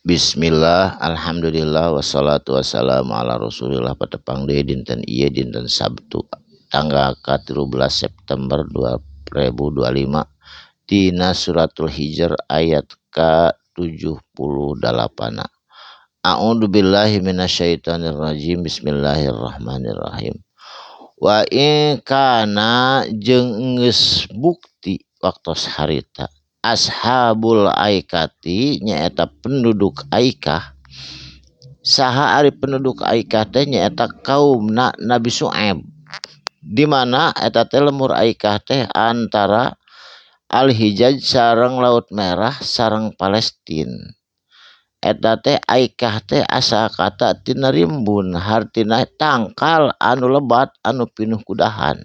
Bismillah, alhamdulillah, wassalatu wassalamu ala rasulillah. Patepang deui dinten ieu dinten Sabtu tanggal 13 September 2025 tina suratul Hijr ayat ke-78. A'udzu billahi minasyaitonir rajim. Bismillahirrahmanirrahim. Wa in kana jeung geus bukti waktos harita ashabul aikati nyaeta penduduk Aikah. Saha ari penduduk Aikah teh nyaeta kaumna Nabi Syuaib, di mana eta teh lemur Aikah teh antara Al-Hijaz sareng Laut Merah sareng Palestina. Eta teh Aikah teh asa kata tina rimbun, hartina tangkal anu lebat anu pinuh kudahan.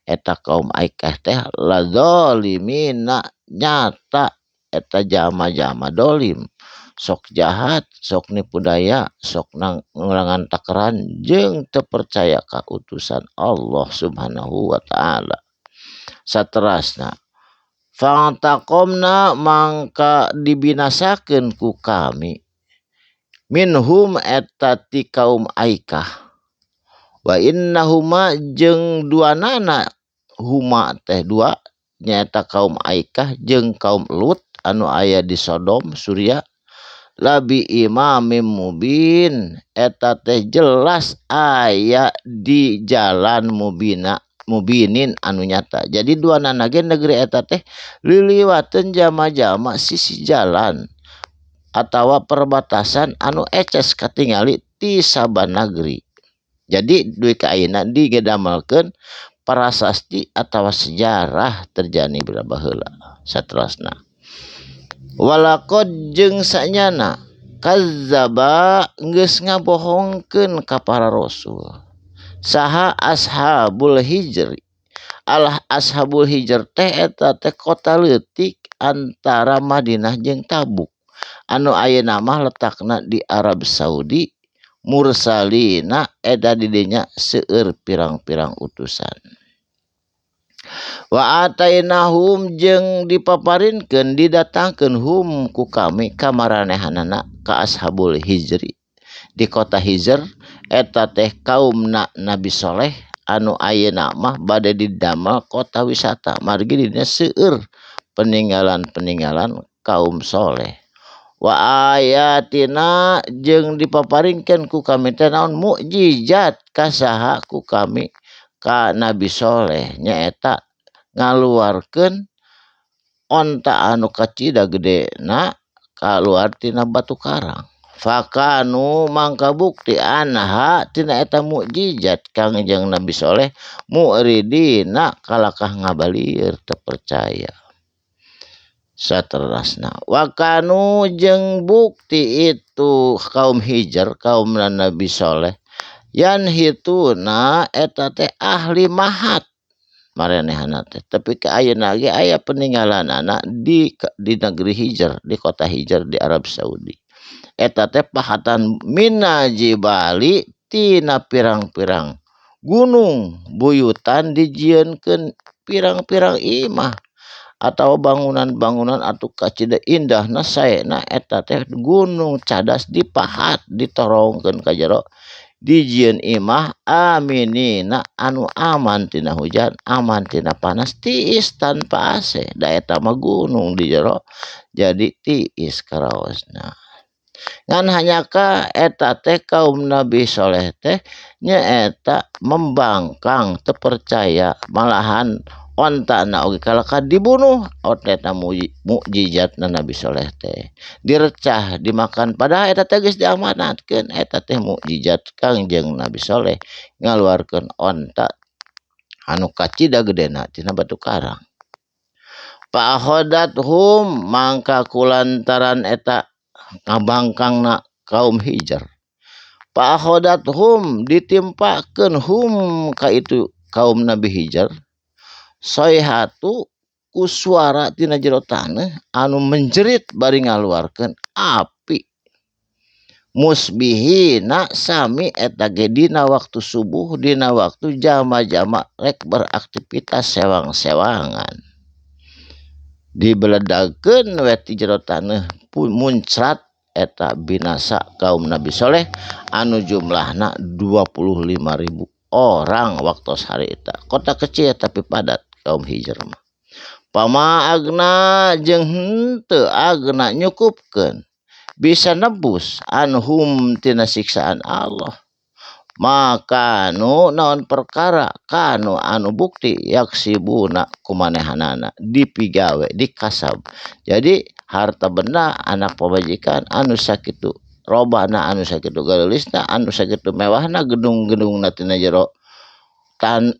Eta kaum Aikah teh lazolimina nyata eta jama-jama dolim, sok jahat, sok nipu daya, sok ngulangan takaran jeung teu percaya ka utusan Allah Subhanahu wa taala. Saterasna fantaqomna mangka dibinasakeun ku kami minhum eta ti kaum Aikah. Wa innahuma jeung duanana huma teh dua nyaeta kaum Aikah jeung kaum Lut anu aya di Sodom Surya labi imamim mubin eta teh jelas aya di jalan mubinin anu nyata. Jadi duanana ge negeri eta teh liliwateun jama-jama sisi jalan atawa perbatasan anu eces katingali ti saban negeri. Jadi duit ka ayeuna digedamelkeun prasasti atawa sejarah terjadi berapa heula. Saterusna walaqad jeung sanyana kazzaba geus ngabohongkeun ka para rasul saha ashabul hijri. Ashabul hijr teh eta teh kota leutik antara Madinah jeung Tabuk anu ayeuna mah letakna di Arab Saudi. Mursalina eda di dinya seueur pirang-pirang utusan. Wa atainahum jeung dipaparinkeun didatangkeun hum ku kami kamaranehanana ka ashabul hijri di kota Hijr eta teh kaumna Nabi Soleh anu ayeuna mah bade didamel kota wisata margi di dinya seueur peninggalan-peninggalan kaum soleh. Wa ayatina jeung dipaparingkeun ku kami teh naon mukjizat ka saha ku kami ka Nabi Soleh nyaeta ngaluarkeun onta anu kacida gedena kaluar tina batu karang. Fakanu mangka bukti anha tina eta mukjizat Kangjeng Nabi Soleh muridina kalakah ngabalieur teu percaya. Saterusna wakanu jeung bukti itu kaum Hijr kaum Nabi Soleh yan hituna eta teh ahli mahat maranehana teh tapi ka ayeuna ge aya peninggalanana di negeri Hijr di kota Hijr di Arab Saudi. Eta teh pahatan minajibali tina pirang-pirang gunung buyutan dijieunkeun pirang-pirang imah atau bangunan-bangunan atuh kacida indahna saena eta teh gunung cadas dipahat ditorongkeun ka jero dijieun imah aminina anu aman tina hujan aman tina panas tiis tanpa AC da eta mah gunung di jero jadi tiis karaosna. Ngan hanyaka eta teh kaum Nabi Soleh teh nyaeta membangkang teu percaya malahan ontana oge kalaka dibunuh eta mukjizatna Nabi Soleh teh direcah dimakan padahal eta teh geus diamanatkeun eta teh mukjizat Kangjeng Nabi Soleh ngaluarkeun onta anu kacida gedena tina batu karang. Fa akhodathum mangka kulantaran eta ngabangkangna kaum Hijr. Fa akhodathum ditimpakeun hum ka itu kaum Nabi Hijr soihatu ku suara tina jero taneuh anu menjerit bari ngaluarkeun api musbihina sami eta ge dina waktu subuh dina waktu jama-jama rek beraktivitas sewang-sewangan dibeledagkeun we ti jero taneuh muncrat eta binasa kaum Nabi Soleh anu jumlahna 25.000 orang waktu hari eta. Kota kecil tapi padat kaum Hijr mah. Pama agna jeung henteu agna nyukupkeun bisa nebus anhum tina siksaan Allah. Maka naon perkara kanu anu bukti yaksibuna kumanehanana dipigawe dikasab. Jadi harta benda anak pamajikan anu sakitu robana anu sakitu geulisna anu sakitu mewahna gedung-gedungna tina jero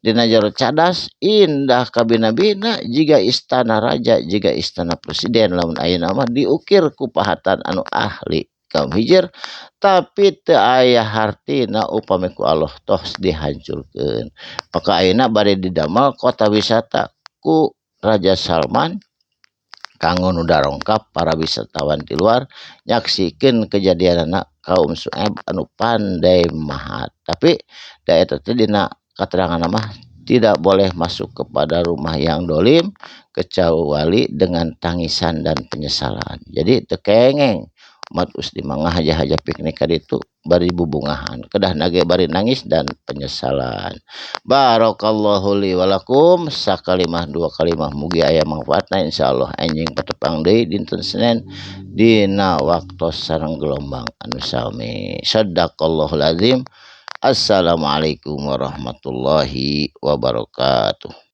tina jero cadas indah kabina-bina jiga istana raja jiga istana presiden lamun ayeuna mah diukir ku pahatan anu ahli kaum Hijr tapi teu aya hartina upami ku Allah tos dihancurkeun. Maka ayeuna bade didamel kota wisata ku Raja Salman kanggo nu darongkap para wisatawan di luar nyaksikeun kejadianana kaum Su'aib anu pandai mahat. Tapi da eta teh dina keterangan mah tidak boleh masuk kepada rumah yang dolim kecuali dengan tangisan dan penyesalan. Jadi tekengeng umat muslimah ngahaja-haja piknik kaditu bari bubungahan kedah nage bari nangis dan penyesalan. Barakallahu li walakum sakalimah dua kalimah mugi aya manfaatna insyaallah anjing patepang deui dinten Senin dina waktu sareng gelombang anu sami. Shadaqallahul azim. Assalamualaikum warahmatullahi wabarakatuh.